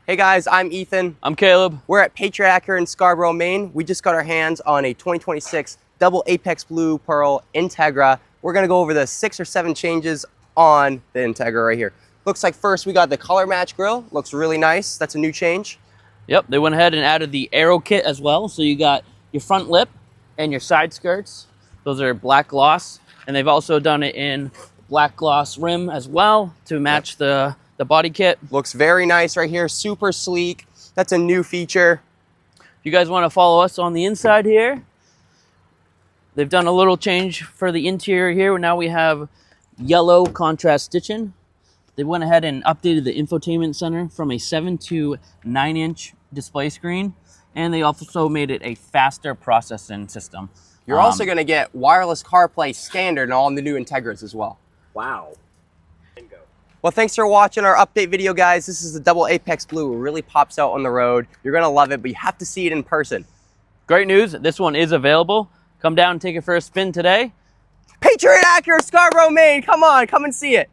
Hey guys, I'm Ethan. I'm Caleb. We're at Patriot Acura in Scarborough, Maine. We just got our hands on a 2026 double Apex Blue Pearl Integra. We're gonna go over the 6 or 7 changes on the Integra right here. Looks like first we got the color match grille. Looks really nice. That's a new change. Yep, they went ahead and added the aero kit as well. So you got your front lip and your side skirts. Those are black gloss. And they've also done it in black gloss rim as well to match the body kit. Looks very nice right here, super sleek. That's a new feature. If you guys want to follow us on the inside here, they've done a little change for the interior here. Now we have yellow contrast stitching. They went ahead and updated the infotainment center from a 7 to 9-inch display screen, and they also made it a faster processing system. You're also going to get wireless CarPlay standard on all the new Integras as well. Wow. Well, thanks for watching our update video, guys. This is the double Apex Blue. It really pops out on the road. You're going to love it, but you have to see it in person. Great news, this one is available. Come down and take it for a spin today. Patriot Acura, Scarborough, Maine. Come on, come and see it.